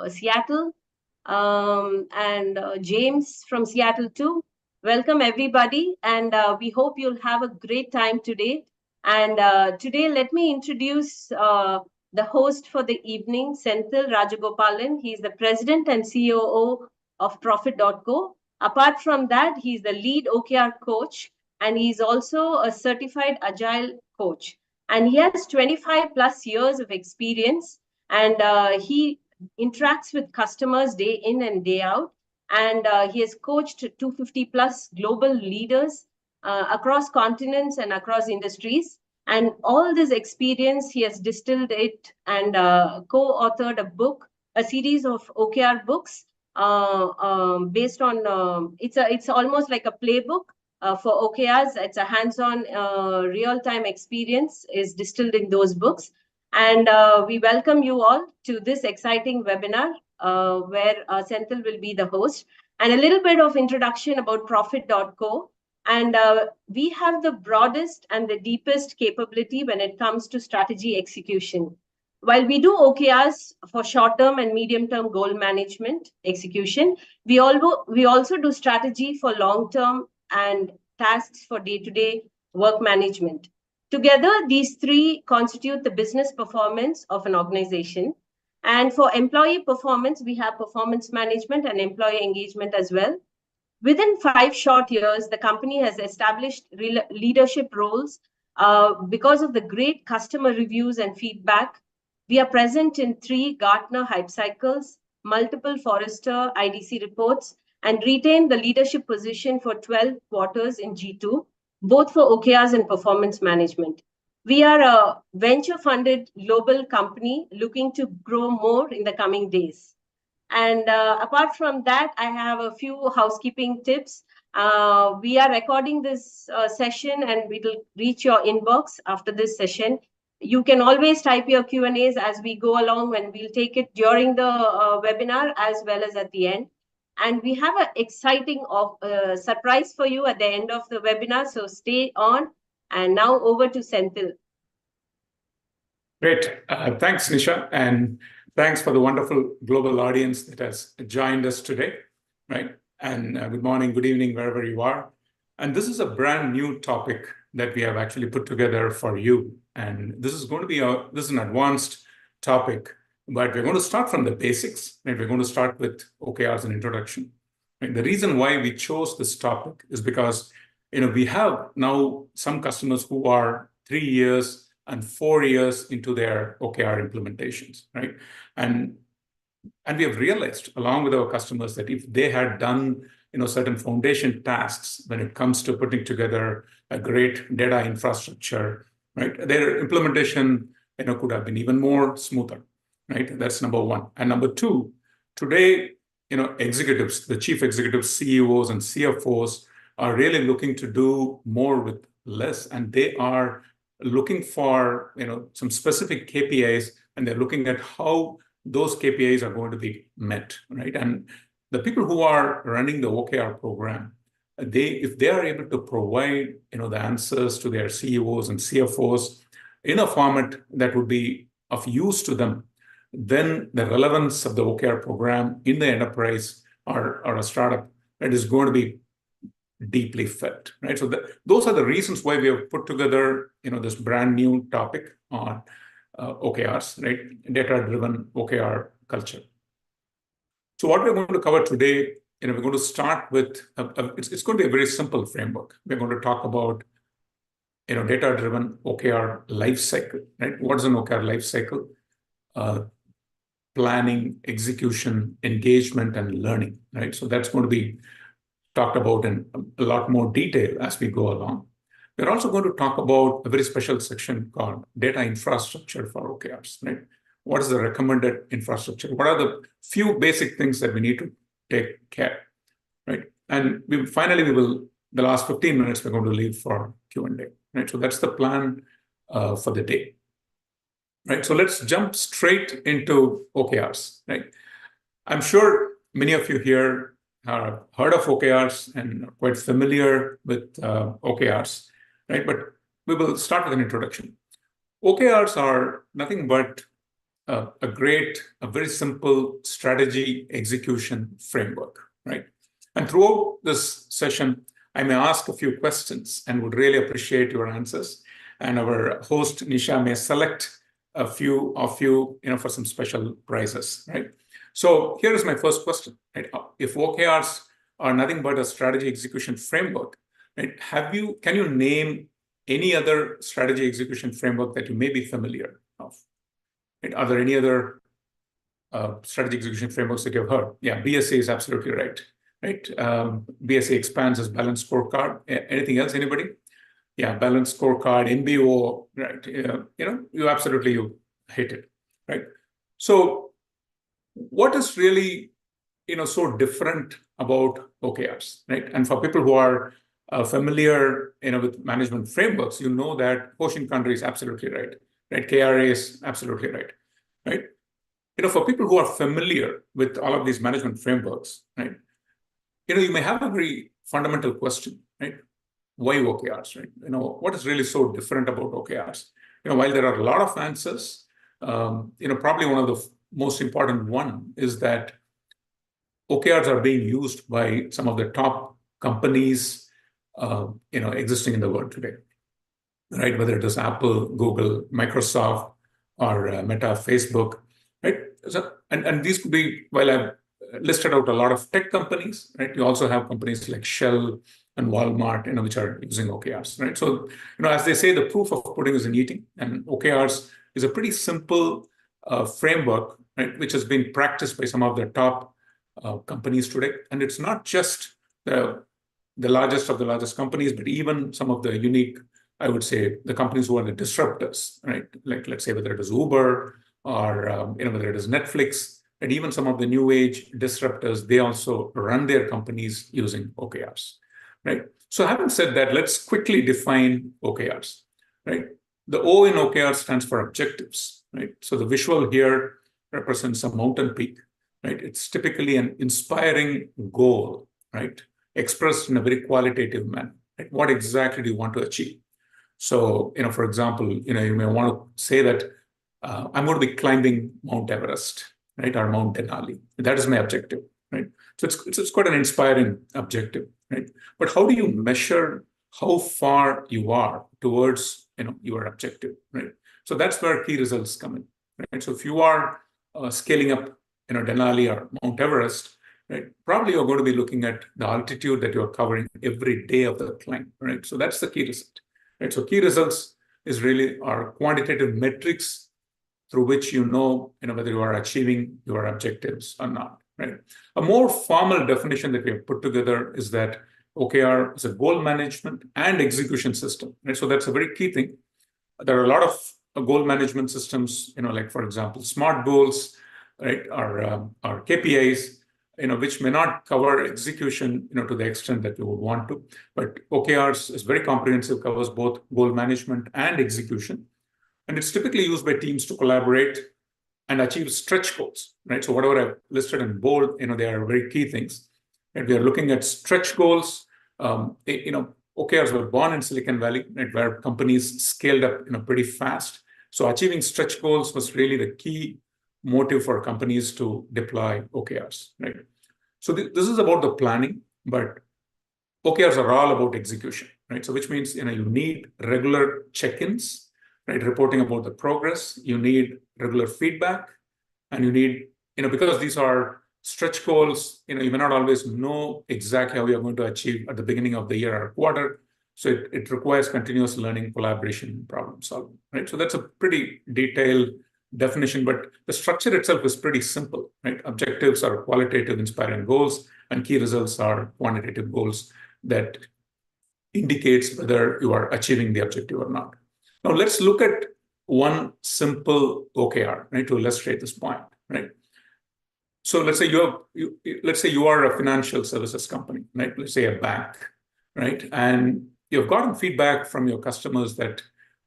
Seattle, and James from Seattle too. Welcome everybody, and we hope you'll have a great time today. And today, let me introduce the host for the evening, Senthil Rajagopalan. He's the president and COO of Profit.co. Apart from that, he's the lead OKR coach, and he's also a certified agile coach. And he has 25 plus years of experience, and he interacts with customers day in and day out. And he has coached 250 plus global leaders across continents and across industries. And all this experience, he has distilled it and co-authored a book, a series of OKR books based on it's almost like a playbook for OKRs. It's a hands-on, real-time experience is distilled in those books. And we welcome you all to this exciting webinar where Senthil will be the host. And a little bit of introduction about Profit.co. And we have the broadest and the deepest capability when it comes to strategy execution. While we do OKRs for short-term and medium-term goal management execution, we also do strategy for long-term and tasks for day-to-day work management. Together, these three constitute the business performance of an organization. And for employee performance, we have performance management and employee engagement as well. Within 5 short years, the company has established leadership roles because of the great customer reviews and feedback. We are present in 3 Gartner Hype Cycles, multiple Forrester IDC reports, and retain the leadership position for 12 quarters in G2, both for OKRs and performance management. We are a venture-funded global company looking to grow more in the coming days. And apart from that, I have a few housekeeping tips. We are recording this session and it will reach your inbox after this session. You can always type your Q&As as we go along, and we'll take it during the webinar as well as at the end. And we have an exciting surprise for you at the end of the webinar, so stay on. And now over to Senthil. Great. Thanks, Nisha. And thanks for the wonderful global audience that has joined us today, right? And good morning, good evening, wherever you are. And this is a brand new topic that we have actually put together for you. And this is going to be this is an advanced topic, but we're going to start from the basics, and we're going to start with OKRs and introduction. And the reason why we chose this topic is because we have now some customers who are 3 years and 4 years into their OKR implementations, right? And we have realized, along with our customers, that if they had done certain foundation tasks when it comes to putting together a great data infrastructure, right, their implementation could have been even more smoother, right? That's number one. And number two, today, executives, the chief executives, CEOs, and CFOs are really looking to do more with less, and they are looking for some specific KPIs, and they're looking at how those KPIs are going to be met, right? And the people who are running the OKR program, if they are able to provide the answers to their CEOs and CFOs in a format that would be of use to them, then the relevance of the OKR program in the enterprise or a startup, it is going to be deeply felt, right? So those are the reasons why we have put together this brand new topic on OKRs, right? Data-driven OKR culture. So what we're going to cover today, we're going to start with, it's going to be a very simple framework. We're going to talk about data-driven OKR lifecycle, right? What is an OKR lifecycle? Planning, execution, engagement, and learning, right? So that's going to be talked about in a lot more detail as we go along. We're also going to talk about a very special section called data infrastructure for OKRs, right? What is the recommended infrastructure? What are the few basic things that we need to take care, right? And the last 15 minutes, we're going to leave for Q&A, right? So that's the plan for the day, right? So let's jump straight into OKRs, right? I'm sure many of you here have heard of OKRs and are quite familiar with OKRs, right? But we will start with an introduction. OKRs are nothing but a very simple strategy execution framework, right? And throughout this session, I may ask a few questions and would really appreciate your answers. And our host, Nisha, may select a few of you, for some special prizes, right? So here is my first question, right? If OKRs are nothing but a strategy execution framework, right? Can you name any other strategy execution framework that you may be familiar of? Right? Are there any other strategy execution frameworks that you've heard? Yeah, BSA is absolutely right. Right? BSA expands as balanced scorecard. Anything else? Anybody? Yeah, balanced scorecard, MBO. Right? You hit it. Right? So, what is really so different about OKRs? Right? And for people who are familiar with management frameworks, you know that quotient country is absolutely right. Right? KRA is absolutely right. Right? For people who are familiar with all of these management frameworks, right? You may have a very fundamental question, right? Why OKRs, right? What is really so different about OKRs? While there are a lot of answers, probably one of the most important one is that OKRs are being used by some of the top companies, existing in the world today, right? Whether it is Apple, Google, Microsoft, or Meta, Facebook, right? So, and these could be, while I've listed out a lot of tech companies, right? You also have companies like Shell and Walmart, which are using OKRs, right? So, as they say, the proof of pudding is in eating, and OKRs is a pretty simple framework, right? Which has been practiced by some of the top companies today, and it's not just the largest of the largest companies, but even some of the unique, I would say, the companies who are the disruptors, right? Like, let's say, whether it is Uber or whether it is Netflix, and even some of the new age disruptors, they also run their companies using OKRs, right? So having said that, let's quickly define OKRs, right? The O in OKR stands for objectives, right? So the visual here represents a mountain peak, right? It's typically an inspiring goal, right? Expressed in a very qualitative manner. Right? What exactly do you want to achieve? So, for example, you may want to say that I'm going to be climbing Mount Everest, right, or Mount Denali. That is my objective, right? So it's quite an inspiring objective, right? But how do you measure how far you are towards your objective, right? So that's where key results come in, right? So if you are scaling up, Denali or Mount Everest, right, probably you're going to be looking at the altitude that you're covering every day of the climb, right? So that's the key result, right? So key results is really our quantitative metrics through which whether you are achieving your objectives or not, right? A more formal definition that we have put together is that OKR is a goal management and execution system, right? So that's a very key thing. There are a lot of goal management systems, like, for example, SMART goals, right, or KPIs, which may not cover execution, to the extent that you would want to. But OKRs is very comprehensive, covers both goal management and execution. And it's typically used by teams to collaborate and achieve stretch goals, right? So whatever I've listed in bold, they are very key things. And we are looking at stretch goals. OKRs were born in Silicon Valley, right, where companies scaled up, pretty fast. So achieving stretch goals was really the key motive for companies to deploy OKRs, right? So this is about the planning, but OKRs are all about execution, right? So which means, you need regular check-ins, right? Reporting about the progress. You need regular feedback, and you need, because these are stretch goals, you may not always know exactly how you're going to achieve at the beginning of the year or quarter. So it requires continuous learning, collaboration, problem solving, right? So that's a pretty detailed definition, but the structure itself is pretty simple, right? Objectives are qualitative, inspiring goals, and key results are quantitative goals that indicates whether you are achieving the objective or not. Now let's look at one simple OKR, right, to illustrate this point, right? So let's say you are a financial services company, right? Let's say a bank, right? And you've gotten feedback from your customers that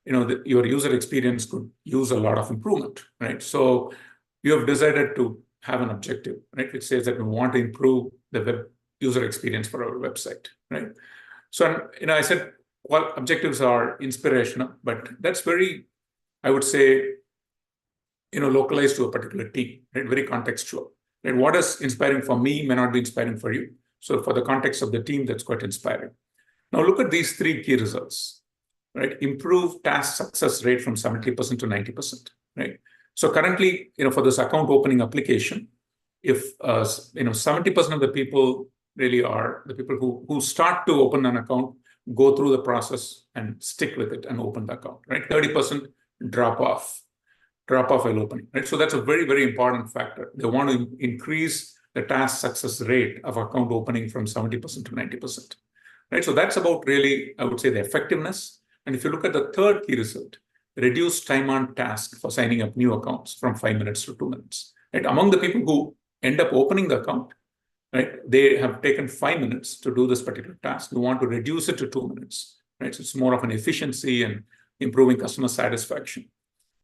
that your user experience could use a lot of improvement, right? So you have decided to have an objective, right, which says that we want to improve the web user experience for our website, right? So I said, well, objectives are inspirational, but that's very, I would say, localized to a particular team, right? Very contextual. Right? What is inspiring for me may not be inspiring for you. So for the context of the team, that's quite inspiring. Now look at these three key results, right? Improve task success rate from 70% to 90%, right? So currently, for this account opening application, if 70% of the people really are the people who start to open an account, go through the process and stick with it and open the account, right? 30% drop off while opening, right? So that's a very, very important factor. They want to increase the task success rate of account opening from 70% to 90%, right? So that's about really, I would say, the effectiveness. And if you look at the third key result, reduce time on task for signing up new accounts from 5 minutes to 2 minutes, right? Among the people who end up opening the account, right, they have taken 5 minutes to do this particular task. We want to reduce it to 2 minutes, right? So it's more of an efficiency and improving customer satisfaction.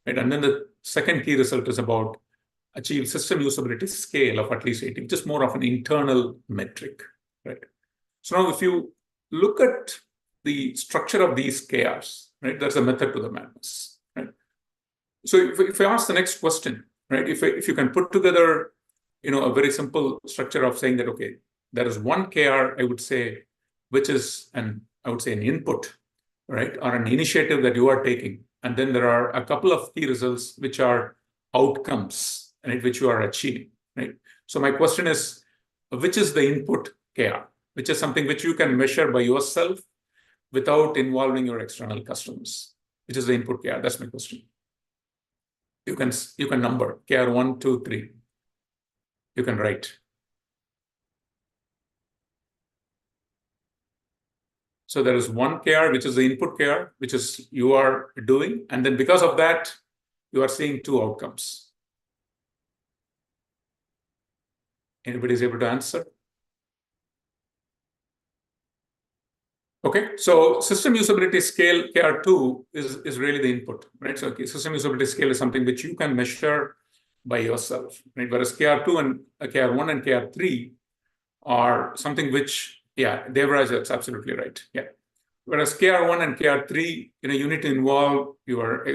Right? And then the second key result is about achieve system usability scale of at least 80, which is more of an internal metric, right? So now if you look at the structure of these KRs, right, that's a method to the madness, right? So if I ask the next question, right, if you can put together, a very simple structure of saying that, okay, there is one KR, I would say, which is an input, right, or an initiative that you are taking. And then there are a couple of key results, which are outcomes, right, which you are achieving, right? So my question is, which is the input KR, which is something which you can measure by yourself without involving your external customers, which is the input KR? That's my question. You can number KR 1, 2, 3. You can write. So there is one KR, which is the input KR, which is you are doing. And then because of that, you are seeing two outcomes. Anybody is able to answer? Okay, so system usability scale KR2 is really the input, right? So system usability scale is something which you can measure by yourself, right? Whereas KR2 and KR1 and KR3 are something which, yeah, Devraj, that's absolutely right. Yeah. Whereas KR1 and KR3, you need to involve your,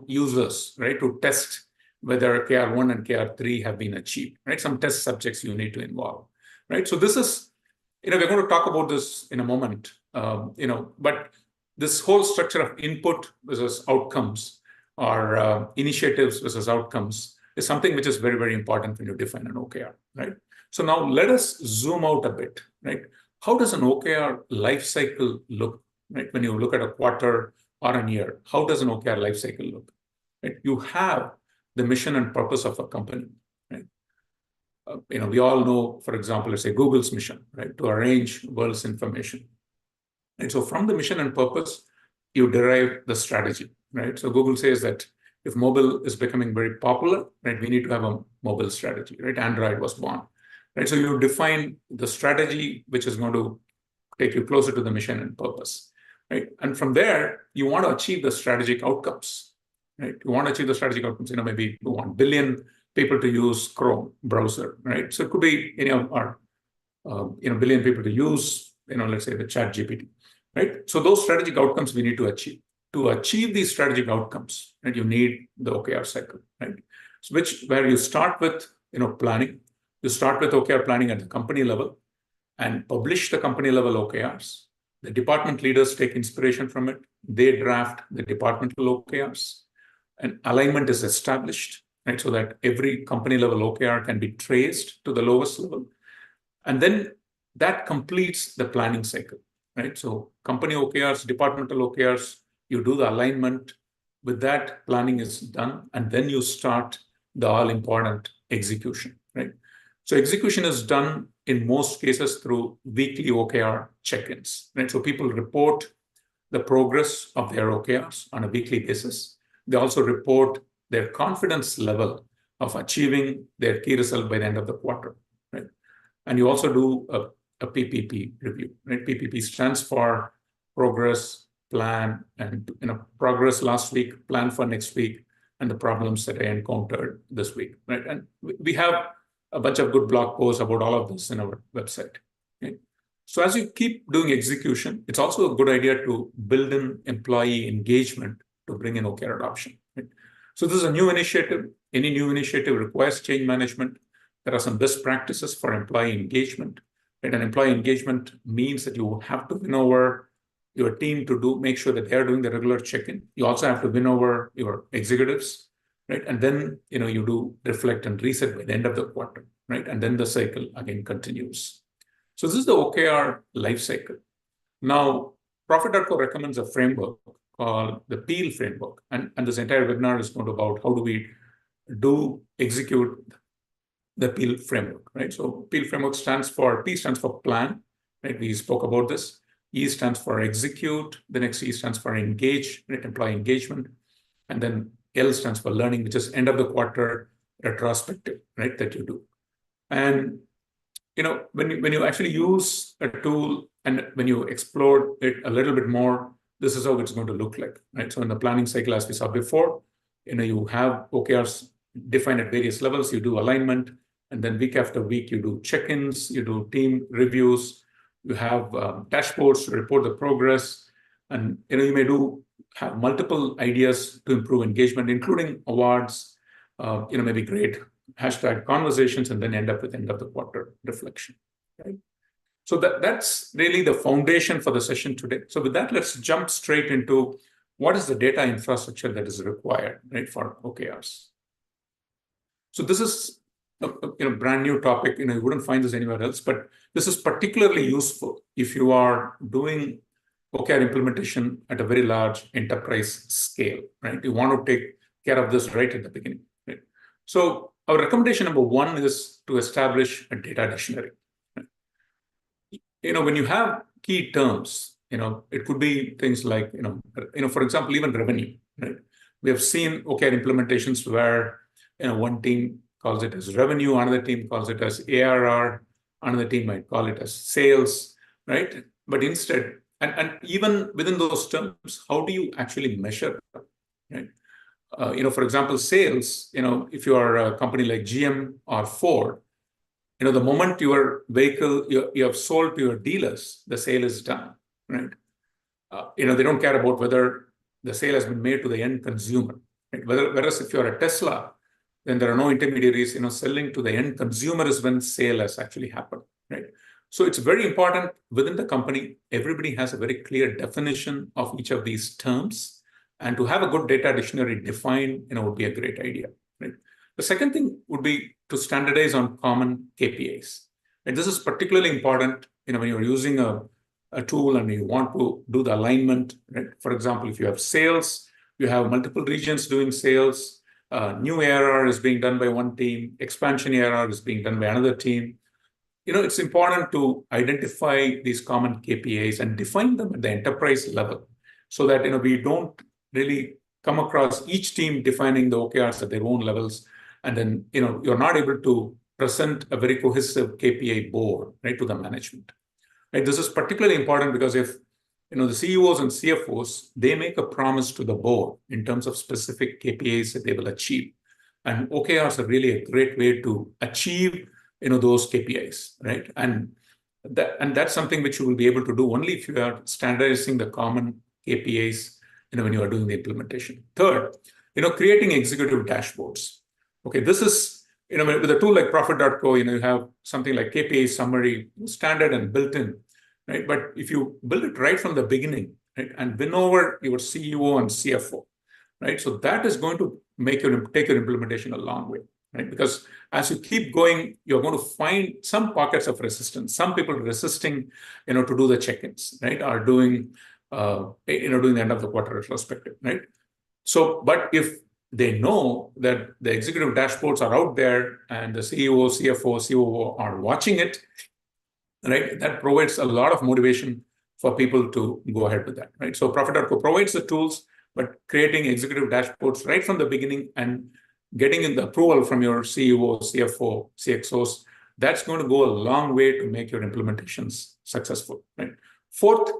users, right, to test whether KR1 and KR3 have been achieved, right? Some test subjects you need to involve, right? So this is, we're going to talk about this in a moment, but this whole structure of input versus outcomes or initiatives versus outcomes is something which is very, very important when you define an OKR, right? So now let us zoom out a bit, right? How does an OKR life cycle look, right? When you look at a quarter or a year, how does an OKR life cycle look? Right? You have the mission and purpose of a company, right? We all know, for example, let's say Google's mission, right? To arrange world's information. And so from the mission and purpose, you derive the strategy, right? So Google says that if mobile is becoming very popular, right, we need to have a mobile strategy, right? Android was born, right? So you define the strategy, which is going to take you closer to the mission and purpose, right? And from there, you want to achieve the strategic outcomes, right? You want to achieve the strategic outcomes, maybe you want billion people to use Chrome browser, right? So it could be any of our, billion people to use, let's say the Chat GPT, right? So those strategic outcomes we need to achieve. To achieve these strategic outcomes, right, you need the OKR cycle, right? So where you start with, planning. You start with OKR planning at the company level and publish the company level OKRs. The department leaders take inspiration from it. They draft the departmental OKRs. And alignment is established, right, so that every company level OKR can be traced to the lowest level. And then that completes the planning cycle, right? So company OKRs, departmental OKRs, you do the alignment. With that, planning is done. And then you start the all-important execution, right? So execution is done in most cases through weekly OKR check-ins, right? So people report the progress of their OKRs on a weekly basis. They also report their confidence level of achieving their key result by the end of the quarter, right? And you also do a PPP review, right? PPP stands for progress, plan, and progress last week, plan for next week, and the problems that I encountered this week, right? And we have a bunch of good blog posts about all of this in our website. Okay? So as you keep doing execution, it's also a good idea to build in employee engagement to bring in OKR adoption. Right? So this is a new initiative. any new initiative requires change management. There are some best practices for employee engagement. Right? And employee engagement means that you have to win over your team to make sure that they are doing the regular check-in. You also have to win over your executives, right? And then you do reflect and reset by the end of the quarter, right? And then the cycle again continues. So this is the OKR life cycle. Now, Profit.co recommends a framework called the PEAL framework. And this entire webinar is going to about how do we execute the PEAL framework, right? So PEAL framework P stands for plan, right? We spoke about this. E stands for execute. The next E stands for engage, right? Employee engagement. And then L stands for learning, which is end of the quarter retrospective, right? That you do. And when you actually use a tool and when you explore it a little bit more, this is how it's going to look like, right? So in the planning cycle, as we saw before, you have OKRs defined at various levels. You do alignment, and then week after week, you do check-ins, you do team reviews, you have dashboards to report the progress, and you may have multiple ideas to improve engagement, including awards, maybe great hashtag conversations, and then end up with end of the quarter reflection, right? So that's really the foundation for the session today. So with that, let's jump straight into what is the data infrastructure that is required, right, for OKRs. So this is a brand new topic. You wouldn't find this anywhere else, but this is particularly useful if you are doing OKR implementation at a very large enterprise scale, right? You want to take care of this right at the beginning, right? So our recommendation number one is to establish a data dictionary. When you have key terms, it could be things like, for example, even revenue, right? We have seen OKR implementations where, one team calls it as revenue, another team calls it as ARR, another team might call it as sales, right? But instead, and even within those terms, how do you actually measure them, right? For example, sales, if you are a company like GM or Ford, the moment your vehicle, you have sold to your dealers, the sale is done, right? They don't care about whether the sale has been made to the end consumer, right? Whereas if you're a Tesla, then there are no intermediaries, selling to the end consumer is when sale has actually happened, right? So it's very important within the company, everybody has a very clear definition of each of these terms, and to have a good data dictionary defined, would be a great idea, right? The second thing would be to standardize on common KPIs. And this is particularly important, when you're using a tool and you want to do the alignment, right? For example, if you have sales, you have multiple regions doing sales, new ARR is being done by one team, expansion ARR is being done by another team. It's important to identify these common KPIs and define them at the enterprise level so that, we don't really come across each team defining the OKRs at their own levels. And then, you're not able to present a very cohesive KPI board, right, to the management. Right? This is particularly important because if, the CEOs and CFOs, they make a promise to the board in terms of specific KPIs that they will achieve. And OKRs are really a great way to achieve, those KPIs, right? And that's something which you will be able to do only if you are standardizing the common KPIs, when you are doing the implementation. Third, creating executive dashboards. Okay, this is, with a tool like Profit.co, you have something like KPI summary, standard and built in, right? But if you build it right from the beginning, right, and win over your CEO and CFO, right? So that is going to take your implementation a long way, right? Because as you keep going, you're going to find some pockets of resistance. Some people resisting, to do the check-ins, right? Are doing, doing the end of the quarter retrospective, right? So, but if they know that the executive dashboards are out there and the CEO, CFO, COO are watching it, right? That provides a lot of motivation for people to go ahead with that, right? So Profit.co provides the tools, but creating executive dashboards right from the beginning and getting in the approval from your CEO, CFO, CXOs, that's going to go a long way to make your implementations successful, right? Fourth,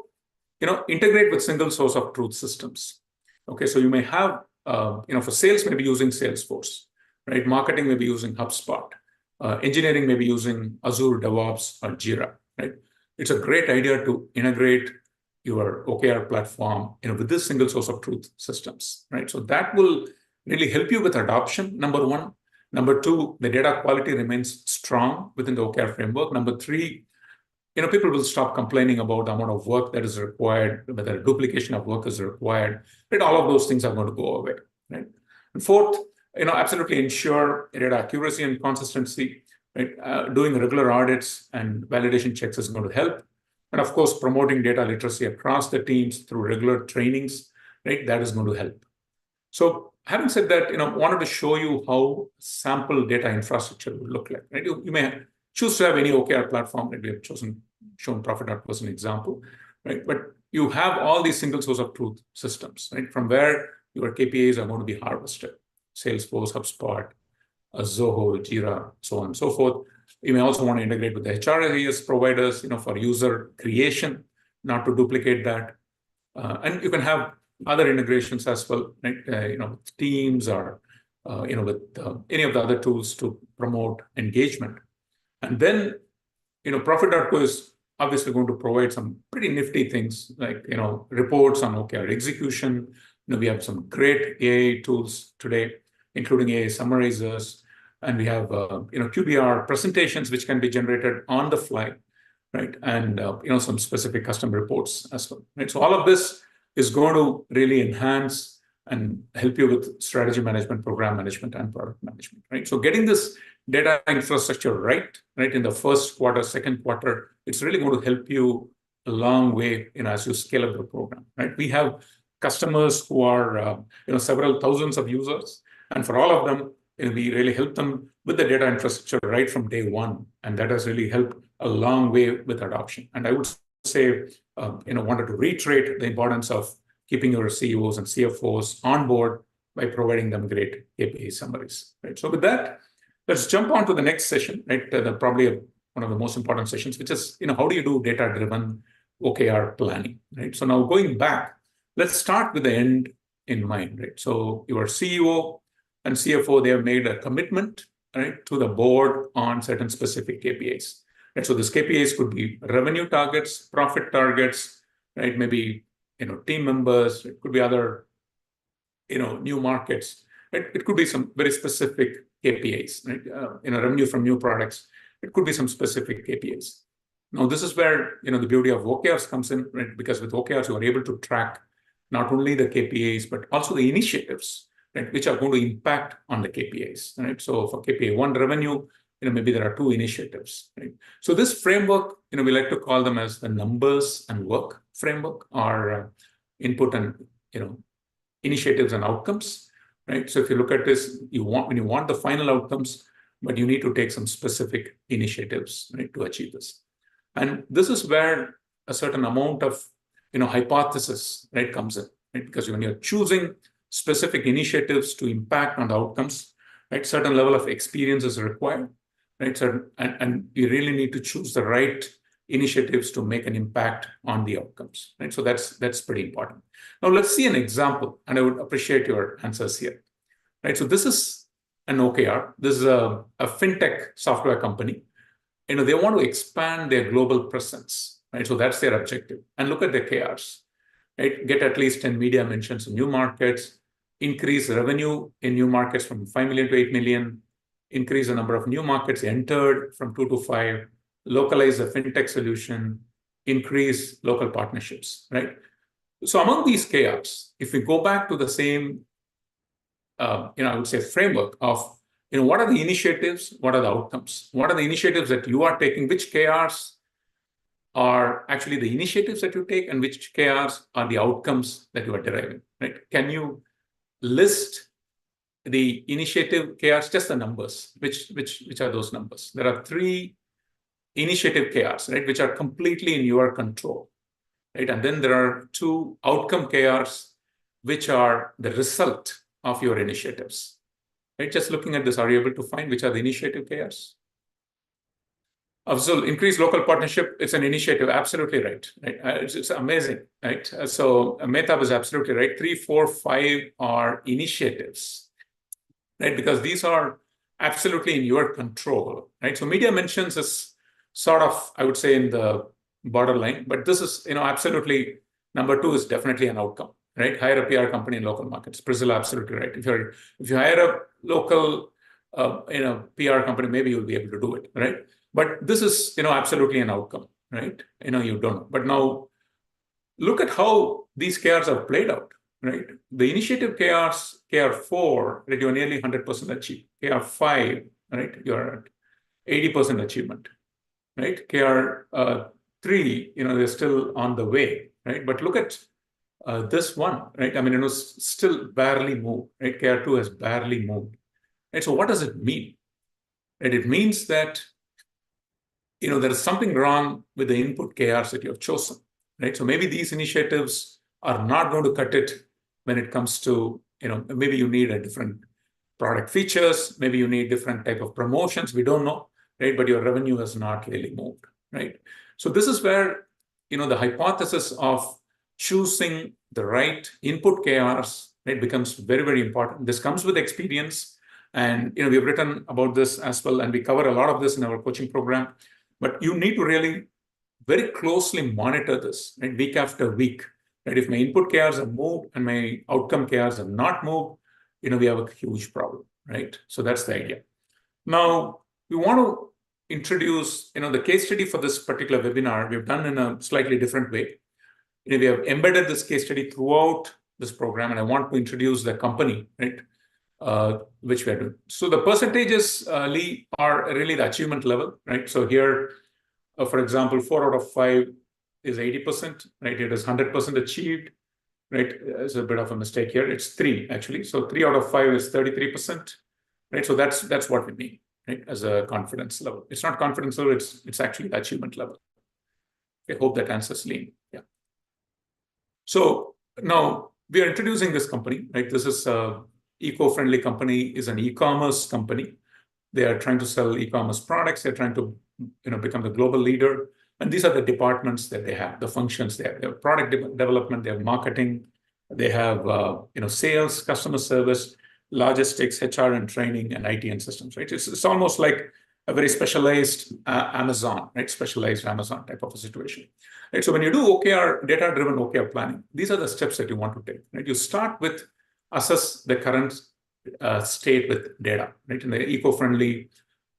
integrate with single source of truth systems. Okay, so you may have, for sales, maybe using Salesforce, right? Marketing may be using HubSpot. Engineering may be using Azure DevOps or Jira, right? It's a great idea to integrate your OKR platform, with this single source of truth systems, right? So that will really help you with adoption, number one. Number two, the data quality remains strong within the OKR framework. Number three, people will stop complaining about the amount of work that is required, whether duplication of work is required, right? All of those things are going to go away, right? And fourth, absolutely ensure data accuracy and consistency, right? Doing regular audits and validation checks is going to help. And of course, promoting data literacy across the teams through regular trainings, right? That is going to help. So having said that, wanted to show you how sample data infrastructure would look like, right? You may choose to have any OKR platform that we have shown Profit.co as an example, right? But you have all these single source of truth systems, right? From where your KPIs are going to be harvested. Salesforce, HubSpot, Zoho, Jira, so on and so forth. You may also want to integrate with the HRIS providers, for user creation, not to duplicate that. And you can have other integrations as well, right? With Teams or, with any of the other tools to promote engagement. And then, Profit.co is obviously going to provide some pretty nifty things like, reports on OKR execution. We have some great AI tools today, including AI summarizers. And we have, QBR presentations, which can be generated on the fly, right? And, some specific custom reports as well, right? So all of this is going to really enhance and help you with strategy management, program management, and product management, right? So getting this data infrastructure right in the first quarter, second quarter, it's really going to help you a long way, as you scale up the program, right? We have customers who are, several thousands of users, and for all of them, we really help them with the data infrastructure right from day one, and that has really helped a long way with adoption. And I would say, wanted to reiterate the importance of keeping your CEOs and CFOs on board by providing them great KPI summaries, right? So with that, let's jump on to the next session, right? Probably one of the most important sessions, which is, how do you do data-driven OKR planning, right? So now going back, let's start with the end in mind, right? So your CEO and CFO, they have made a commitment, right, to the board on certain specific KPIs. Right? So these KPIs could be revenue targets, profit targets, right? Maybe, team members, it could be other, new markets. Right? It could be some very specific KPIs, right? Revenue from new products. It could be some specific KPIs. Now, this is where, the beauty of OKRs comes in, right? Because with OKRs, you are able to track not only the KPIs, but also the initiatives, right, which are going to impact on the KPIs, right? So for KPI 1 revenue, maybe there are 2 initiatives, right? So this framework, we like to call them as the numbers and work framework, or input and, initiatives and outcomes, right? So if you look at this, when you want the final outcomes, but you need to take some specific initiatives, right, to achieve this. And this is where a certain amount of, hypothesis, right, comes in, right? Because when you're choosing specific initiatives to impact on the outcomes, right, certain level of experience is required, right? And you really need to choose the right initiatives to make an impact on the outcomes, right? So that's pretty important. Now let's see an example, and I would appreciate your answers here, right? So this is an OKR. This is a fintech software company. They want to expand their global presence, right? So that's their objective. And look at the KRs, right? Get at least 10 media mentions in new markets, increase revenue in new markets from 5 million to 8 million, increase the number of new markets entered from 2 to 5, localize the fintech solution, increase local partnerships, right? So among these KRs, if we go back to the same, I would say framework of, what are the initiatives? What are the outcomes? What are the initiatives that you are taking? Which KRs are actually the initiatives that you take, and which KRs are the outcomes that you are deriving, right? Can you list the initiative KRs, just the numbers? Which are those numbers? There are 3 initiative KRs, right, which are completely in your control, right? And then there are 2 outcome KRs, which are the result of your initiatives, right? Just looking at this, are you able to find which are the initiative KRs? So increase local partnership, it's an initiative, absolutely right? It's amazing, right? So Mehtab is absolutely right. 3, 4, 5 are initiatives, right? Because these are absolutely in your control, right? So media mentions is sort of, I would say, in the borderline, but this is, absolutely, number 2 is definitely an outcome, right? Hire a PR company in local markets. Priscilla, absolutely right. If you hire a local PR company, maybe you'll be able to do it, right? But this is absolutely an outcome, right? You don't know. But now look at how these KRs are played out, right? The initiative KRs, KR4, right, you're nearly 100% achieved. KR5, right, you're at 80% achievement, right? KR3, they're still on the way, right? But look at this one, right? I mean, still barely moved, right? KR2 has barely moved. Right? So what does it mean? Right? It means that there is something wrong with the input KRs that you have chosen, right? So maybe these initiatives are not going to cut it when it comes to, maybe you need a different product features, maybe you need different type of promotions, we don't know, right? But your revenue has not really moved, right? So this is where, the hypothesis of choosing the right input KRs, right, becomes very, very important. This comes with experience. And, we've written about this as well, and we cover a lot of this in our coaching program. But you need to really very closely monitor this, right, week after week. Right? If my input KRs have moved and my outcome KRs have not moved, we have a huge problem, right? So that's the idea. Now, we want to introduce, the case study for this particular webinar, we've done in a slightly different way. We have embedded this case study throughout this program, and I want to introduce the company, right, which we are doing. So the percentages, Lee, are really the achievement level, right? So here, for example, 4 out of 5 is 80%, right? It is 100% achieved, right? There's a bit of a mistake here. It's 3, actually. So 3 out of 5 is 33%, right? So that's what we mean, right, as a confidence level. It's not confidence level, it's actually the achievement level. I hope that answers, Lee. Yeah. So now we are introducing this company, right? This is a eco-friendly company, is an e-commerce company. They are trying to sell e-commerce products. They're trying to become the global leader. And these are the departments that they have, the functions they have. They have product development, they have marketing, they have sales, customer service, logistics, HR and training, and IT and systems, right? It's almost like a very specialized Amazon, right? Specialized Amazon type of a situation. Right? So when you do OKR, data-driven OKR planning, these are the steps that you want to take, right? You start with assess the current state with data, right? In the eco-friendly,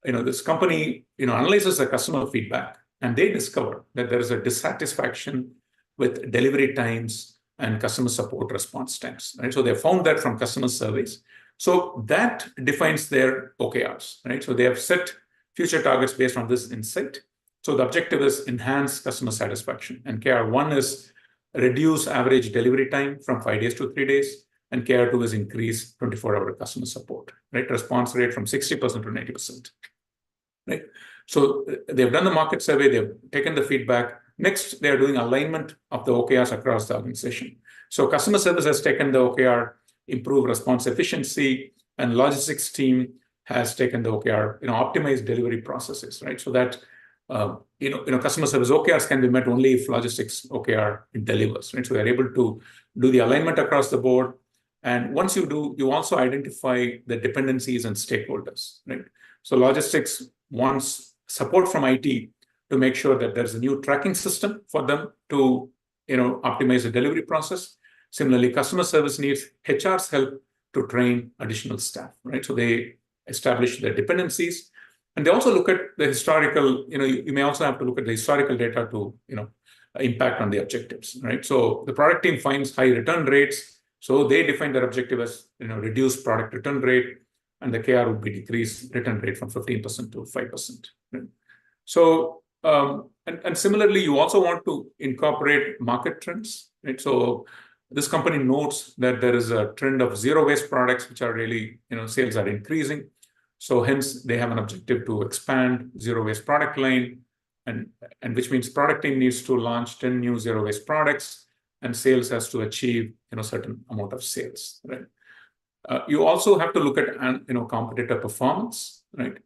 this company, analyzes the customer feedback, and they discover that there is a dissatisfaction with delivery times and customer support response times, right? So they found that from customer surveys. So that defines their OKRs, right? So they have set future targets based on this insight. So the objective is enhance customer satisfaction. And KR1 is reduce average delivery time from 5 days to 3 days. And KR2 is increase 24-hour customer support, right? Response rate from 60% to 90%, right? So they've done the market survey, they've taken the feedback. Next, they're doing alignment of the OKRs across the organization. So customer service has taken the OKR, improve response efficiency, and logistics team has taken the OKR, optimize delivery processes, right? So that, customer service OKRs can be met only if logistics OKR delivers, right? So they're able to do the alignment across the board. And once you do, you also identify the dependencies and stakeholders, right? So logistics wants support from IT to make sure that there's a new tracking system for them to, optimize the delivery process. Similarly, customer service needs HR's help to train additional staff, right? So they establish the dependencies, and they also look at the historical, you may also have to look at the historical data to, impact on the objectives, right? So the product team finds high return rates. So they define their objective as, reduce product return rate, and the KR would be decrease return rate from 15% to 5%. Right? So, and similarly, you also want to incorporate market trends, right? So this company notes that there is a trend of zero waste products, which are really, sales are increasing. So hence they have an objective to expand zero waste product line, and which means product team needs to launch 10 new zero waste products, and sales has to achieve a certain amount of sales, right? You also have to look at competitor performance, right?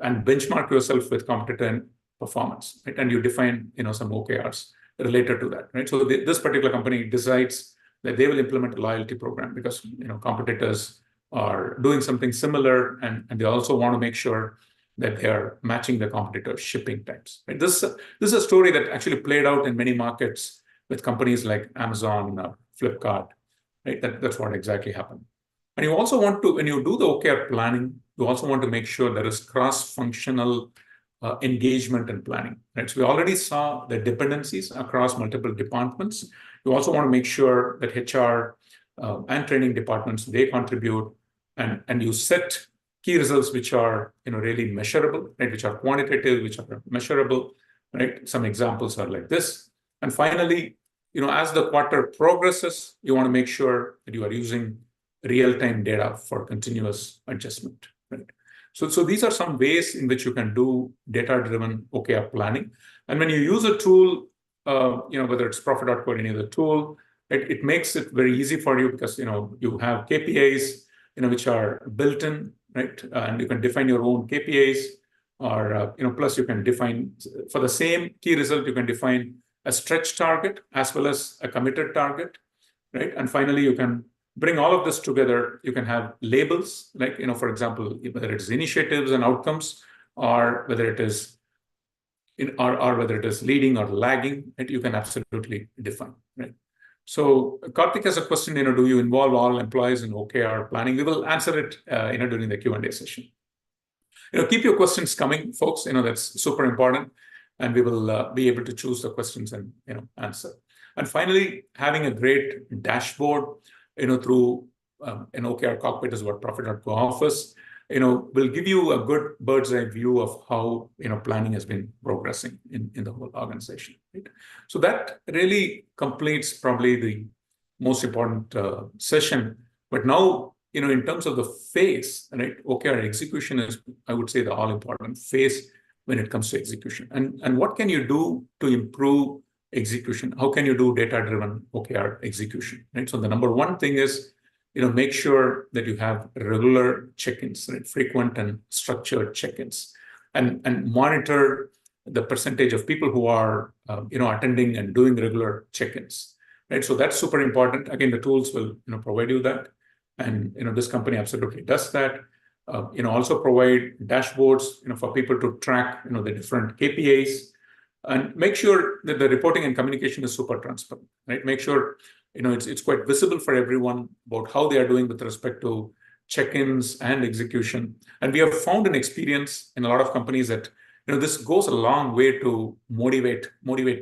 And benchmark yourself with competitor performance, right? And you define some OKRs related to that, right? So this particular company decides that they will implement a loyalty program because competitors are doing something similar, and they also want to make sure that they are matching the competitor shipping times. Right? This is a story that actually played out in many markets with companies like Amazon, flip card, right? That's what exactly happened. And you also want to, when you do the OKR planning, you also want to make sure there is cross-functional engagement and planning, right? So we already saw the dependencies across multiple departments. You also want to make sure that HR and training departments, they contribute, and you set key results which are really measurable, right? Which are quantitative, which are measurable, right? Some examples are like this. And finally, as the quarter progresses, you want to make sure that you are using real-time data for continuous adjustment, right? So these are some ways in which you can do data-driven OKR planning. And when you use a tool, whether it's Profit.co or any other tool, it makes it very easy for you because you have KPIs, which are built in, right? And you can define your own KPIs, or plus you can define for the same key result, you can define a stretch target as well as a committed target, right? And finally, you can bring all of this together. You can have labels, like, for example, whether it's initiatives and outcomes, or whether it is whether it is leading or lagging, right? You can absolutely define, right? So Karthik has a question, do you involve all employees in OKR planning? We will answer it, during the Q&A session. Keep your questions coming, folks. That's super important, and we will be able to choose the questions and answer. And finally, having a great dashboard, through an OKR cockpit is what Profit.co offers. Will give you a good bird's eye view of how planning has been progressing in the whole organization. Right? So that really completes probably the most important session. But now, in terms of the phase, right? OKR execution is, I would say, the all-important phase when it comes to execution. And what can you do to improve execution? How can you do data-driven OKR execution? Right. So the number one thing is, make sure that you have regular check-ins, right? Frequent and structured check-ins, and monitor the percentage of people who are attending and doing regular check-ins, right? So that's super important. Again, the tools will provide you that, and this company absolutely does that. Also provide dashboards for people to track the different KPIs, and make sure that the reporting and communication is super transparent, right? Make sure it's quite visible for everyone about how they are doing with respect to check-ins and execution. And we have found an experience in a lot of companies that this goes a long way to motivate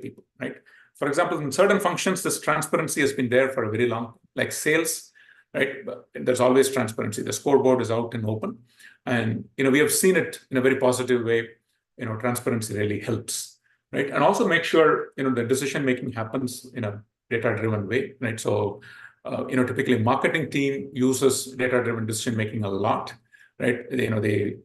people, right? For example, in certain functions, this transparency has been there for a very long, like sales, right? But there's always transparency. The scoreboard is out and open, and we have seen it in a very positive way. Transparency really helps, right? And also make sure the decision making happens in a data-driven way, right? So typically marketing team uses data-driven decision making a lot, right? They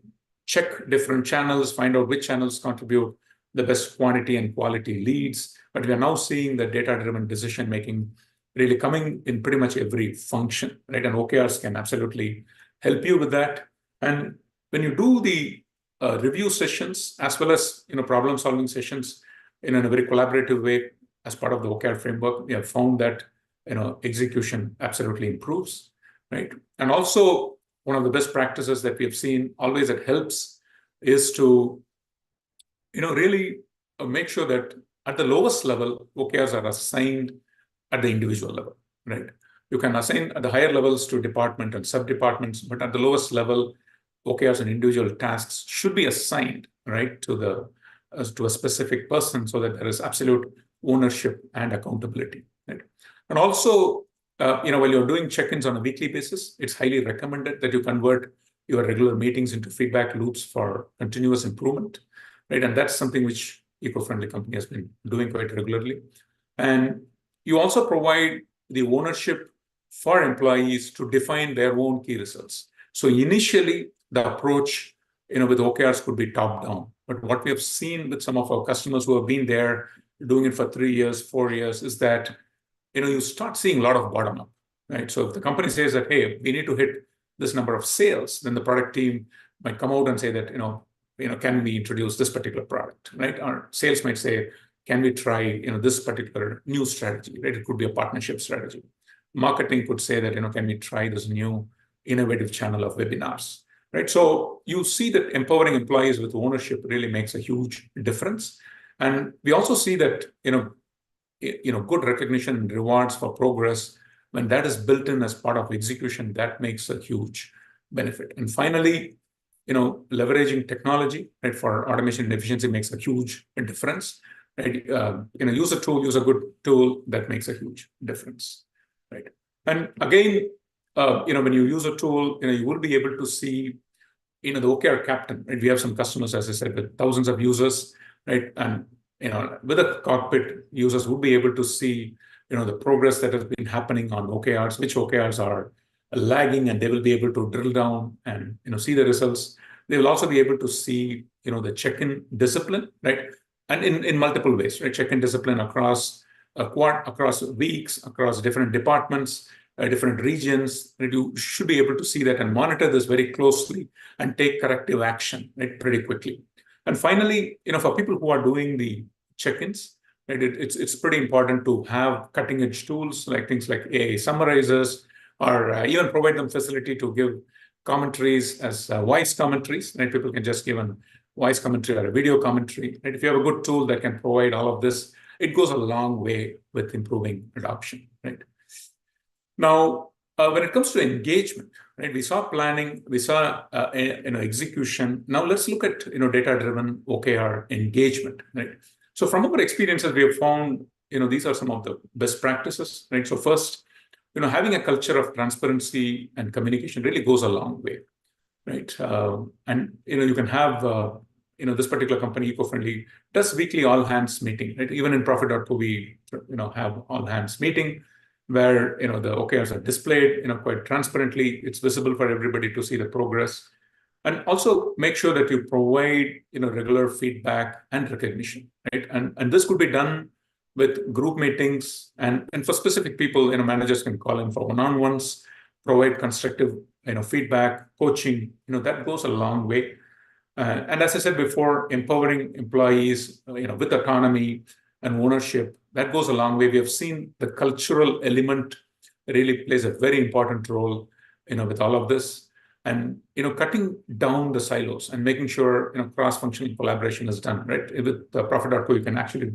check different channels, find out which channels contribute the best quantity and quality leads. But we are now seeing the data-driven decision making really coming in pretty much every function, right? And OKRs can absolutely help you with that. And when you do the review sessions as well as problem-solving sessions in a very collaborative way as part of the OKR framework, we have found that execution absolutely improves, right? And also, one of the best practices that we have seen always that helps is to really make sure that at the lowest level, OKRs are assigned at the individual level, right? You can assign at the higher levels to department and sub-departments, but at the lowest level, OKRs and individual tasks should be assigned, right, to a specific person, so that there is absolute ownership and accountability, right? And also, while you're doing check-ins on a weekly basis, it's highly recommended that you convert your regular meetings into feedback loops for continuous improvement, right? And that's something which eco-friendly company has been doing quite regularly. And you also provide the ownership for employees to define their own key results. So initially, the approach with OKRs could be top-down. But what we have seen with some of our customers who have been there doing it for 3 years, 4 years, is that you start seeing a lot of bottom-up, right? So if the company says that, hey, we need to hit this number of sales, then the product team might come out and say that, can we introduce this particular product, right? Or sales might say, can we try, this particular new strategy, right? It could be a partnership strategy. Marketing could say that, can we try this new innovative channel of webinars, right? So you see that empowering employees with ownership really makes a huge difference. And we also see that, good recognition and rewards for progress, when that is built in as part of execution, that makes a huge benefit. And finally, leveraging technology, right, for automation and efficiency makes a huge difference, right? Use a tool, use a good tool, that makes a huge difference, right? And again, when you use a tool, you will be able to see, the OKR captain, right? We have some customers, as I said, with thousands of users, right? And, with a cockpit, users will be able to see, the progress that has been happening on OKRs, which OKRs are lagging, and they will be able to drill down and, see the results. They will also be able to see, the check-in discipline, right? And in multiple ways, right? Check-in discipline across across weeks, across different departments, different regions. Right? You should be able to see that and monitor this very closely and take corrective action, right, pretty quickly. And finally, for people who are doing the check-ins, right, it's pretty important to have cutting-edge tools like things like AI summarizers, or even provide them facility to give commentaries as voice commentaries. Right? People can just give a voice commentary or a video commentary. Right? If you have a good tool that can provide all of this, it goes a long way with improving adoption. Right? Now, when it comes to engagement, right, we saw planning, we saw execution. Now let's look at data-driven OKR engagement. Right. So from our experiences, we have found these are some of the best practices. Right. So first, having a culture of transparency and communication really goes a long way. Right. And you can have this particular company, Eco-Friendly, does weekly all hands meeting. Right. Even in Profit.co, we have all hands meeting, where the OKRs are displayed quite transparently. It's visible for everybody to see the progress, and also make sure that you provide regular feedback and recognition, right? And this could be done with group meetings, and for specific people, managers can call in for one-on-ones, provide constructive feedback, coaching. That goes a long way. And as I said before, empowering employees with autonomy and ownership, that goes a long way. We have seen the cultural element really plays a very important role, with all of this, and cutting down the silos and making sure cross-functional collaboration is done. Right, with Profit.co, you can actually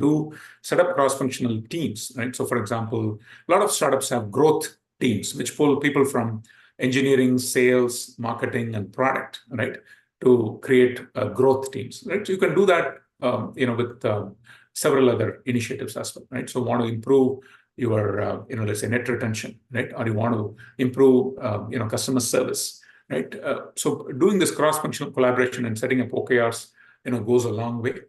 set up cross-functional teams. Right, so for example, a lot of startups have growth teams which pull people from engineering, sales, marketing, and product. Right, to create growth teams. Right, so you can do that, with several other initiatives as well, right? So want to improve your, let's say net retention, right? Or you want to improve, customer service, right? So doing this cross-functional collaboration and setting up OKRs, goes a long way.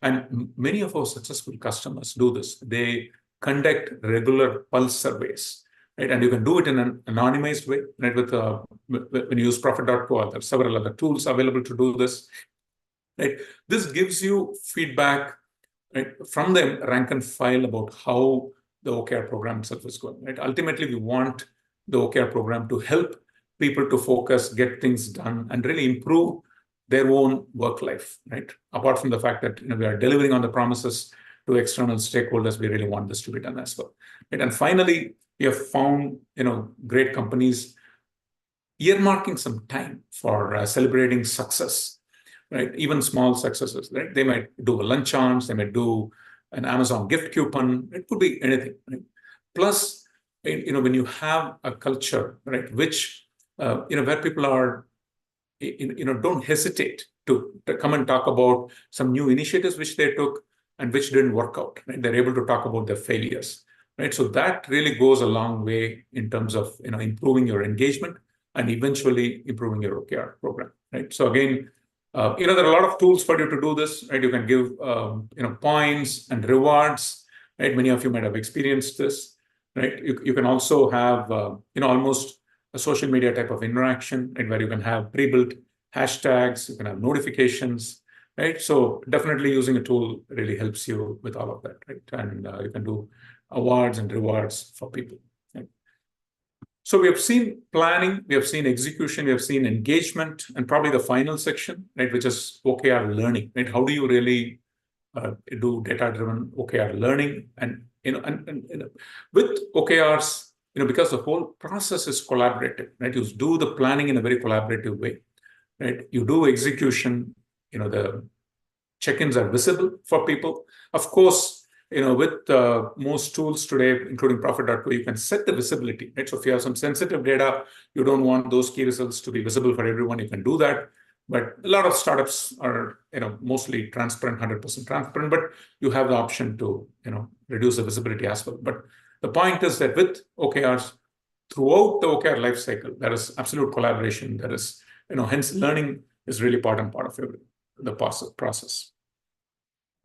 And many of our successful customers do this. They conduct regular pulse surveys, right? And you can do it in an anonymized way, right? When you use Profit.co, there are several other tools available to do this, right? This gives you feedback, right, from the rank and file about how the OKR program itself is going. Right? Ultimately, we want the OKR program to help people to focus, get things done, and really improve their own work life. Right? Apart from the fact that we are delivering on the promises to external stakeholders, we really want this to be done as well. Right? And finally, we have found great companies earmarking some time for celebrating success. Right, even small successes. Right, they might do a luncheons, they might do an Amazon gift coupon. It could be anything. Right? Plus, when you have a culture, right, which where people are, don't hesitate to come and talk about some new initiatives which they took and which didn't work out. Right, they're able to talk about their failures. Right, so that really goes a long way in terms of improving your engagement and eventually improving your OKR program. Right, so again. There are a lot of tools for you to do this, right? You can give, points and rewards, right? Many of you might have experienced this, right? You can also have, almost a social media type of interaction, right? Where you can have pre-built hashtags, you can have notifications, right? So definitely using a tool really helps you with all of that, right? And you can do awards and rewards for people. So we have seen planning, we have seen execution, we have seen engagement, and probably the final section, right, which is OKR learning, right? How do you really do data-driven OKR learning? And with OKRs, because the whole process is collaborative, right? You do the planning in a very collaborative way, right? You do execution, the check-ins are visible for people. Of course, with most tools today, including Profit.co, you can set the visibility, right? So if you have some sensitive data, you don't want those key results to be visible for everyone, you can do that. But a lot of startups are, mostly transparent, 100% transparent, but you have the option to, reduce the visibility as well. But the point is that with OKRs, throughout the OKR lifecycle, there is absolute collaboration. There is, hence learning is really important part of the process,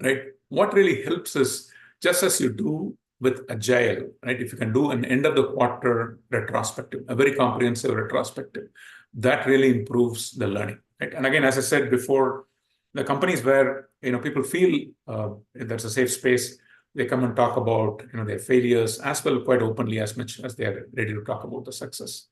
right? What really helps is just as you do with Agile, right? If you can do an end of the quarter retrospective, a very comprehensive retrospective, that really improves the learning, right? And again, as I said before, the companies where people feel there's a safe space, they come and talk about their failures as well, quite openly, as much as they are ready to talk about the success,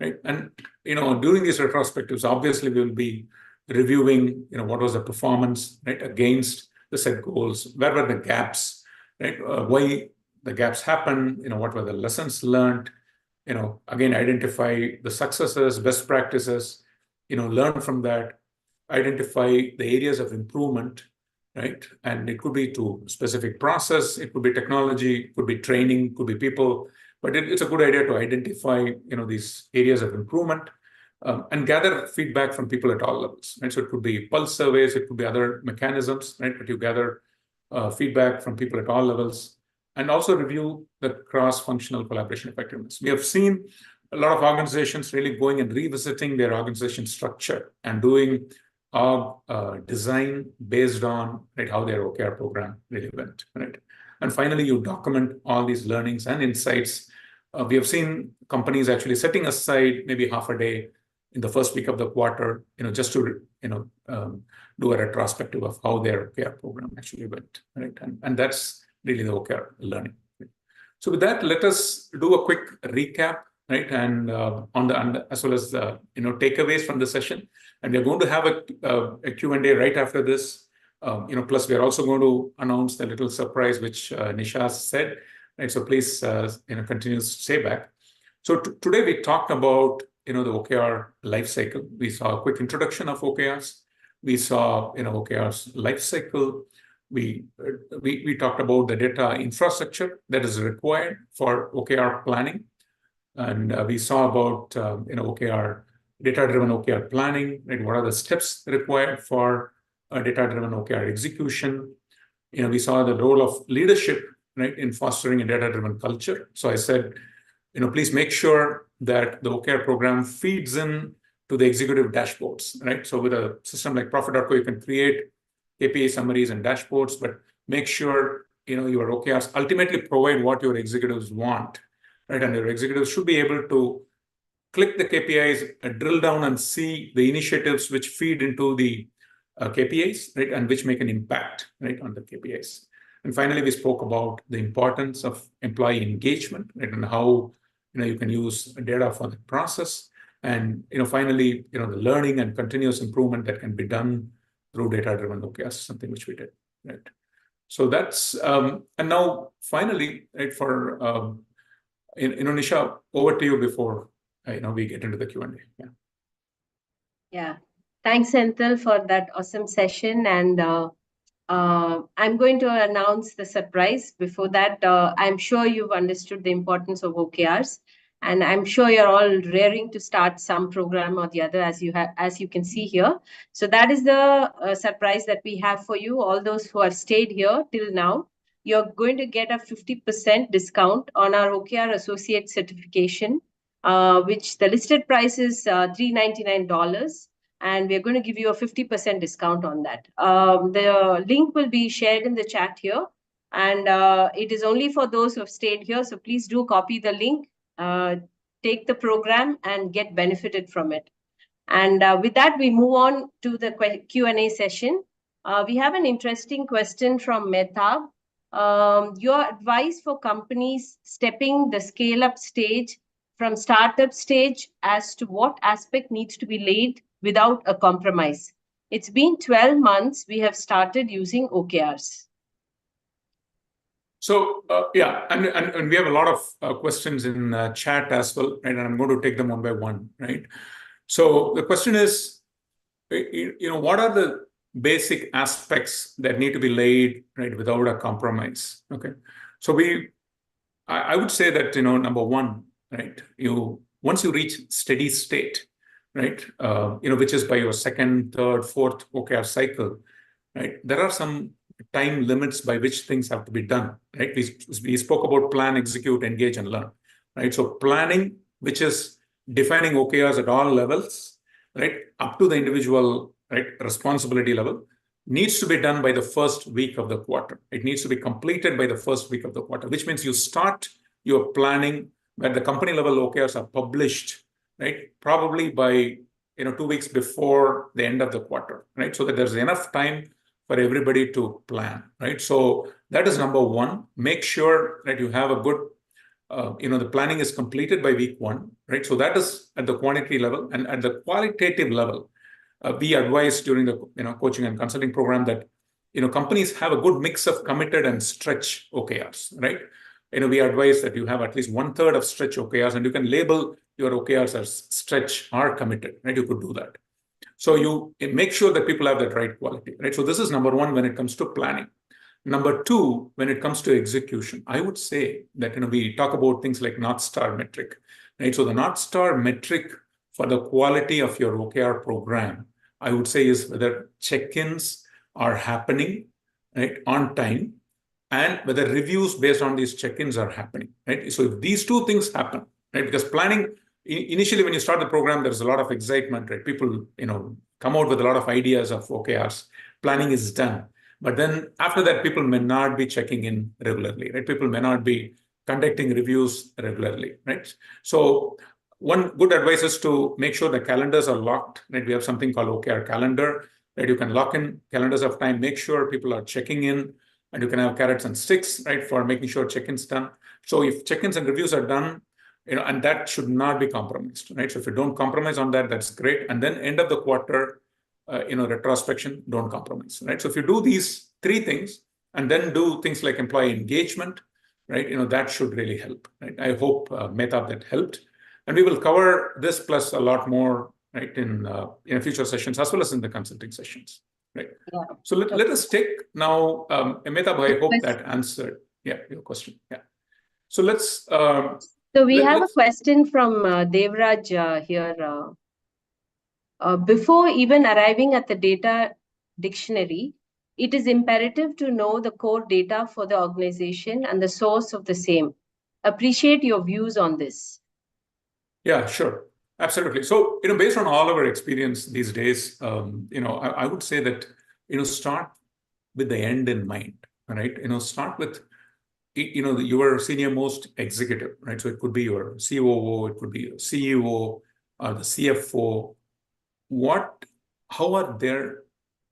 right? And during these retrospectives, obviously we will be reviewing what was the performance, right, against the set goals, where were the gaps, right? Why the gaps happen, what were the lessons learned, again, identify the successes, best practices, learn from that, identify the areas of improvement, right? And it could be to specific process, it could be technology, it could be training, it could be people, but it's a good idea to identify, these areas of improvement, and gather feedback from people at all levels, right? So it could be pulse surveys, it could be other mechanisms, right? But you gather feedback from people at all levels, and also review the cross-functional collaboration effectiveness. We have seen a lot of organizations really going and revisiting their organization structure and doing design based on, right, how their OKR program really went, right? And finally, you document all these learnings and insights. We have seen companies actually setting aside maybe half a day in the first week of the quarter, just to do a retrospective of how their OKR program actually went, right? And that's really the OKR learning. Right? So with that, let us do a quick recap, right? And as well as takeaways from the session. And we're going to have a Q&A right after this. Plus we are also going to announce the little surprise which Nisha said, right? So please, continue to stay back. So today we talked about the OKR life cycle. We saw a quick introduction of OKRs. We saw OKRs life cycle. We talked about the data infrastructure that is required for OKR planning, and we saw about OKR data-driven OKR planning. Right? What are the steps required for data-driven OKR execution? We saw the role of leadership, right, in fostering a data-driven culture. So I said, please make sure that the OKR program feeds in to the executive dashboards, right? So with a system like Profit.co, you can create KPI summaries and dashboards, but make sure your OKRs ultimately provide what your executives want, right? And your executives should be able to click the KPIs, drill down and see the initiatives which feed into the KPIs, right, and which make an impact, right, on the KPIs. And finally, we spoke about the importance of employee engagement, right, and how you can use data for the process. And finally, the learning and continuous improvement that can be done through data-driven OKRs, something which we did, right? So that's and now finally, right, for Nisha, over to you before we get into the Q&A. Yeah. Yeah. Thanks, Senthil, for that awesome session. And I'm going to announce the surprise. Before that, I'm sure you've understood the importance of OKRs. And I'm sure you're all raring to start some program or the other, as you can see here. So that is the surprise that we have for you. All those who have stayed here till now, you're going to get a 50% discount on our OKR Associate certification, which the listed price is $399. And we're going to give you a 50% discount on that. The link will be shared in the chat here. And it is only for those who have stayed here. So please do copy the link. Take the program and get benefited from it. And with that, we move on to the Q&A session. We have an interesting question from Mehtab. Your advice for companies stepping the scale-up stage from startup stage as to what aspect needs to be laid without a compromise. It's been 12 months we have started using OKRs. So yeah, and we have a lot of questions in chat as well, right? And I'm going to take them one by one, right? So the question is, what are the basic aspects that need to be laid right without a compromise. Okay, so I would say that number one, right, once you reach steady state, right, which is by your second, third, fourth OKR cycle, right, there are some time limits by which things have to be done, right? We spoke about plan, execute, engage, and learn, right? So planning, which is defining OKRs at all levels, right, up to the individual, right, responsibility level, needs to be done by the first week of the quarter. It needs to be completed by the first week of the quarter, which means you start your planning where the company level OKRs are published, right, probably by 2 weeks before the end of the quarter, right? So that there's enough time for everybody to plan, right? So that is number one. Make sure that you have a good, the planning is completed by week one, right? So that is at the quantity level. And at the qualitative level, we advise during the coaching and consulting program that companies have a good mix of committed and stretch OKRs, right? We advise that you have at least 1/3 of stretch OKRs, and you can label your OKRs as stretch or committed, right? You could do that. So you make sure that people have that right quality, right? So this is number one when it comes to planning. Number two, when it comes to execution, I would say that we talk about things like North Star metric, right? So the North Star metric for the quality of your OKR program, I would say, is whether check-ins are happening, right, on time, and whether reviews based on these check-ins are happening, right? So if these two things happen, right, because planning, initially when you start the program, there's a lot of excitement, right? People, come out with a lot of ideas of OKRs. Planning is done. But then after that, people may not be checking in regularly, right? People may not be conducting reviews regularly, right? So one good advice is to make sure the calendars are locked, right? We have something called OKR calendar, right? You can lock in calendars of time, make sure people are checking in, and you can have carrots and sticks, right, for making sure check-ins done. So if check-ins and reviews are done, and that should not be compromised, right? So if you don't compromise on that, that's great. And then end of the quarter, retrospection, don't compromise, right? So if you do these three things and then do things like employee engagement, right, that should really help, right? I hope, Mehtab, that helped. And we will cover this plus a lot more, right, in future sessions as well as in the consulting sessions, right? Yeah. So let us take now, Mehtab, I hope that answered your question. Yeah. So let's. So we have a question from Devraj here. Before even arriving at the data dictionary, it is imperative to know the core data for the organization and the source of the same. Appreciate your views on this. Yeah, sure. Absolutely. So, based on all our experience these days, I would say that, start with the end in mind, right? Start with, your senior most executive, right? So it could be your COO, it could be your CEO or the CFO. How are their,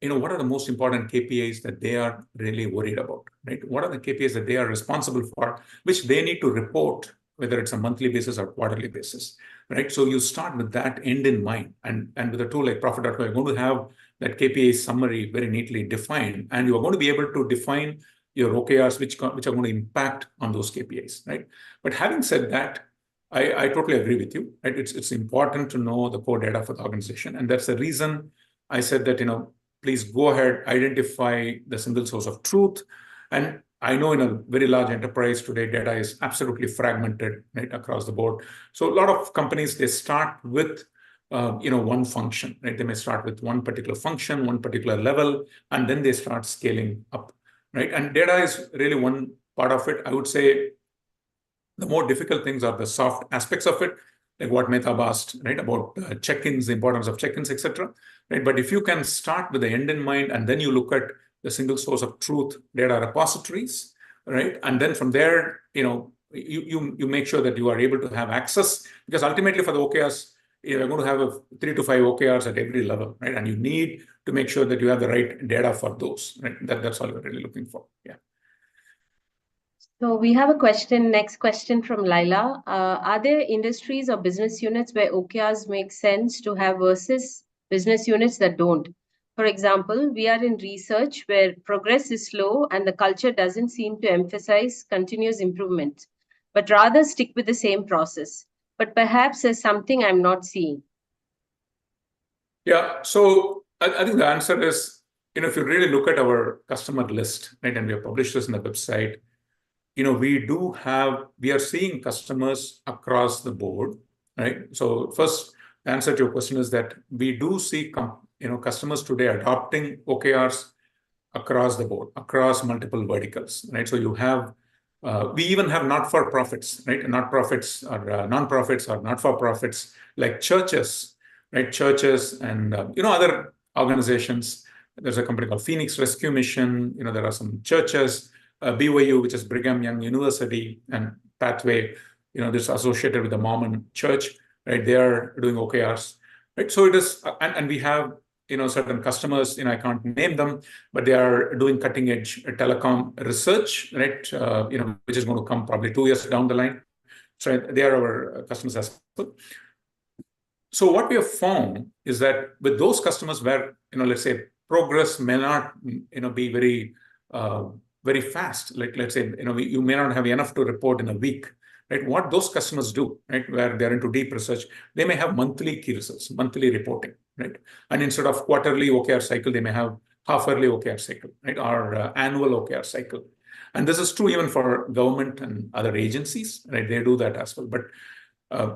what are the most important KPIs that they are really worried about, right? What are the KPIs that they are responsible for, which they need to report, whether it's a monthly basis or quarterly basis, right? So you start with that end in mind, and with a tool like Profit.com, you're going to have that KPI summary very neatly defined, and you are going to be able to define your OKRs, which are going to impact on those KPIs, right? But having said that, I totally agree with you, right? It's important to know the core data for the organization, and that's the reason I said that, please go ahead, identify the single source of truth. And I know in a very large enterprise today, data is absolutely fragmented, right, across the board. So a lot of companies, they start with, one function, right? They may start with one particular function, one particular level, and then they start scaling up, right? And data is really one part of it. I would say the more difficult things are the soft aspects of it, like what Mehtab asked, right, about check-ins, the importance of check-ins, etc. Right? But if you can start with the end in mind, and then you look at the single source of truth data repositories, right, and then from there, you make sure that you are able to have access, because ultimately for the OKRs, you're going to have 3 to 5 OKRs at every level, right? And you need to make sure that you have the right data for those, right? That's all you're really looking for. Yeah. So we have a next question from Laila. Are there industries or business units where OKRs make sense to have versus business units that don't? For example, we are in research where progress is slow and the culture doesn't seem to emphasize continuous improvement, but rather stick with the same process. But perhaps there's something I'm not seeing. Yeah, so I think the answer is, if you really look at our customer list, right, and we have published this in the website, we are seeing customers across the board, right? So first, the answer to your question is that we do see customers today adopting OKRs across the board, across multiple verticals, right? So we even have not-for-profits, right? Not-profits or non-profits or not-for-profits like churches, right? Churches and other organizations. There's a company called Phoenix Rescue Mission. There are some churches, BYU, which is Brigham Young University, and Pathway, this associated with the Mormon Church, right? They are doing OKRs, right? So it is, and we have certain customers, I can't name them, but they are doing cutting edge telecom research, right? Which is going to come probably 2 years down the line. So they are our customers as well. So what we have found is that with those customers where, let's say progress may not, be very fast, like let's say, you may not have enough to report in a week, right? What those customers do, right, where they're into deep research, they may have monthly key results, monthly reporting, right? And instead of quarterly OKR cycle, they may have half-yearly OKR cycle, right, or annual OKR cycle. And this is true even for government and other agencies, right? They do that as well. But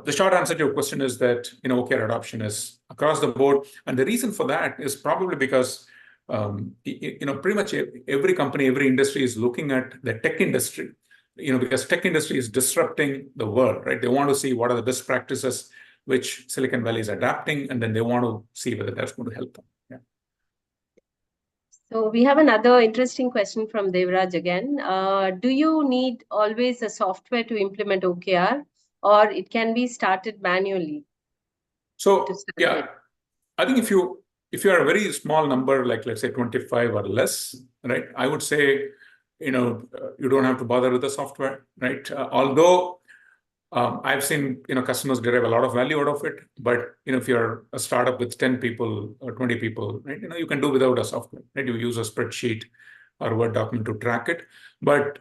the short answer to your question is that OKR adoption is across the board, and the reason for that is probably because pretty much every company, every industry is looking at the tech industry, because tech industry is disrupting the world, right? They want to see what are the best practices which Silicon Valley is adapting, and then they want to see whether that's going to help them. Yeah. So we have another interesting question from Devraj again. Do you need always a software to implement OKR, or it can be started manually? So yeah, I think if you are a very small number, like let's say 25 or less, right, I would say, you don't have to bother with the software, right? Although I've seen, customers derive a lot of value out of it, but, if you're a startup with 10 people or 20 people, right, you can do without a software, right? You use a spreadsheet or a Word document to track it. But,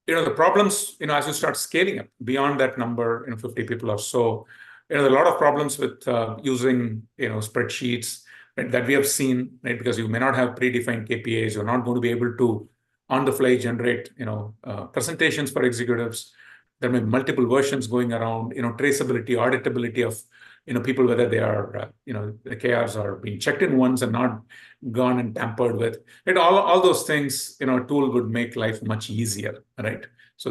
the problems, as you start scaling up beyond that number, 50 people or so, there are a lot of problems with using, spreadsheets, right, that we have seen, right? Because you may not have predefined KPIs. You're not going to be able to, on the fly, generate, presentations for executives. There may be multiple versions going around, traceability, auditability of, people, whether they are, the KRs are being checked in once and not gone and tampered with. And all those things, a tool would make life much easier, right?